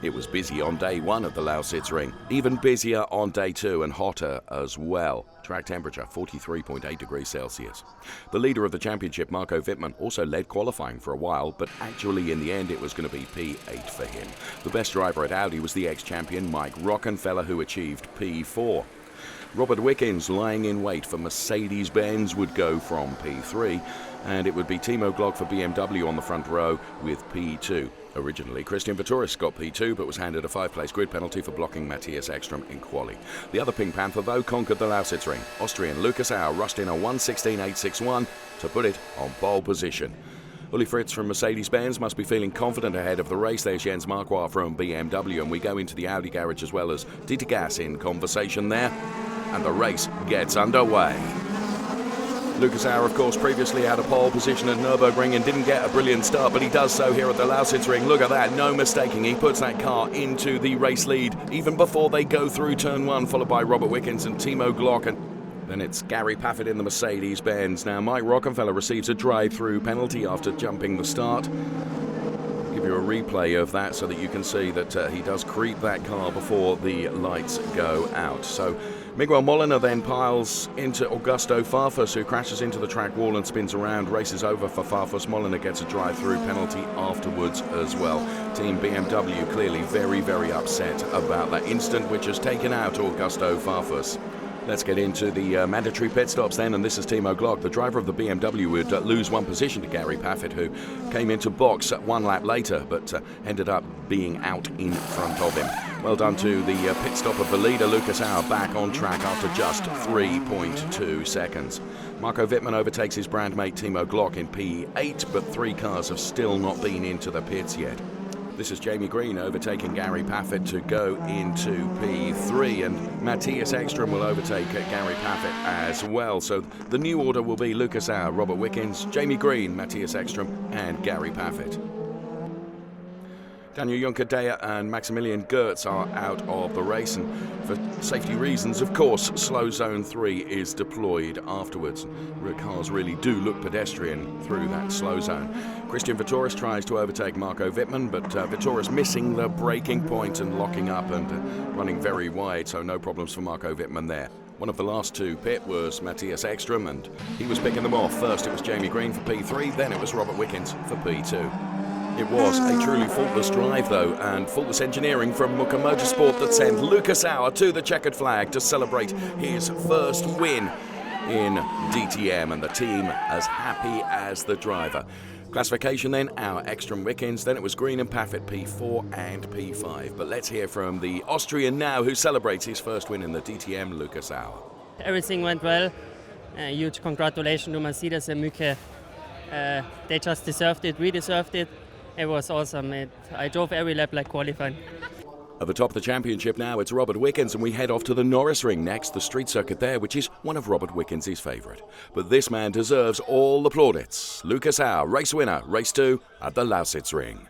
It was busy on day one at the Lausitz Ring, even busier on day two and hotter as well. Track temperature 43.8 degrees Celsius. The leader of the championship, Marco Wittmann, also led qualifying for a while, but actually in the end it was going to be P8 for him. The best driver at Audi was the ex-champion Mike Rockenfeller, who achieved P4. Robert Wickens, lying in wait for Mercedes-Benz, would go from P3, and it would be Timo Glock for BMW on the front row with P2. Originally, Christian Vitouris got P2, but was handed a 5-place grid penalty for blocking Matthias Ekstrom in quali. The other Pink Panther, though, conquered the Lausitz Ring. Austrian Lucas Auer rushed in a 1:16.861 to put it on pole position. Uli Fritz from Mercedes-Benz must be feeling confident ahead of the race. There's Jens Marquardt from BMW, and we go into the Audi garage as well as Dieter Gas in conversation there, and the race gets underway. Lucas Auer, of course, previously had a pole position at Nürburgring and didn't get a brilliant start, but he does so here at the Lausitz Ring. Look at that, no mistaking. He puts that car into the race lead even before they go through turn one, followed by Robert Wickens and Timo Glock. And then it's Gary Paffett in the Mercedes-Benz. Now, Mike Rockenfeller receives a drive-through penalty after jumping the start. I'll give you a replay of that so that you can see that he does creep that car before the lights go out. So Miguel Molina then piles into Augusto Farfus, who crashes into the track wall and spins around, races over for Farfus. Molina gets a drive-through penalty afterwards as well. Team BMW clearly very, very upset about that incident, which has taken out Augusto Farfus. Let's get into the mandatory pit stops then, and this is Timo Glock. The driver of the BMW would lose one position to Gary Paffett, who came into box one lap later, but ended up being out in front of him. Well done to the pit stop of the leader, Lucas Auer, back on track after just 3.2 seconds. Marco Wittmann overtakes his brand mate Timo Glock in P8, but 3 cars have still not been into the pits yet. This is Jamie Green overtaking Gary Paffett to go into P3, and Matthias Ekstrom will overtake Gary Paffett as well. So the new order will be Lucas Auer, Robert Wickens, Jamie Green, Matthias Ekstrom and Gary Paffett. Daniel Juncker-Deyer and Maximilian Goertz are out of the race, and for safety reasons, of course, slow zone 3 is deployed afterwards. Cars really do look pedestrian through that slow zone. Christian Vitouris tries to overtake Marco Wittmann, but Vitouris missing the braking point and locking up and running very wide, so no problems for Marco Wittmann there. One of the last to pit was Matthias Ekstrom, and he was picking them off. First it was Jamie Green for P3, then it was Robert Wickens for P2. It was a truly faultless drive, though, and faultless engineering from Muka Motorsport that sent Lucas Auer to the checkered flag to celebrate his first win in DTM, and the team as happy as the driver. Classification then, Auer, Ekstrom, Wickens, then it was Green and Paffett, P4 and P5. But let's hear from the Austrian now, who celebrates his first win in the DTM, Lucas Auer. Everything went well. Huge congratulations to Mercedes and Muka. They just deserved it, we deserved it. It was awesome. I drove every lap like qualifying. At the top of the championship now, it's Robert Wickens, and we head off to the Norris Ring next, the street circuit there, which is one of Robert Wickens' favourite. But this man deserves all the plaudits. Lucas Auer, race winner, race 2 at the Lausitz Ring.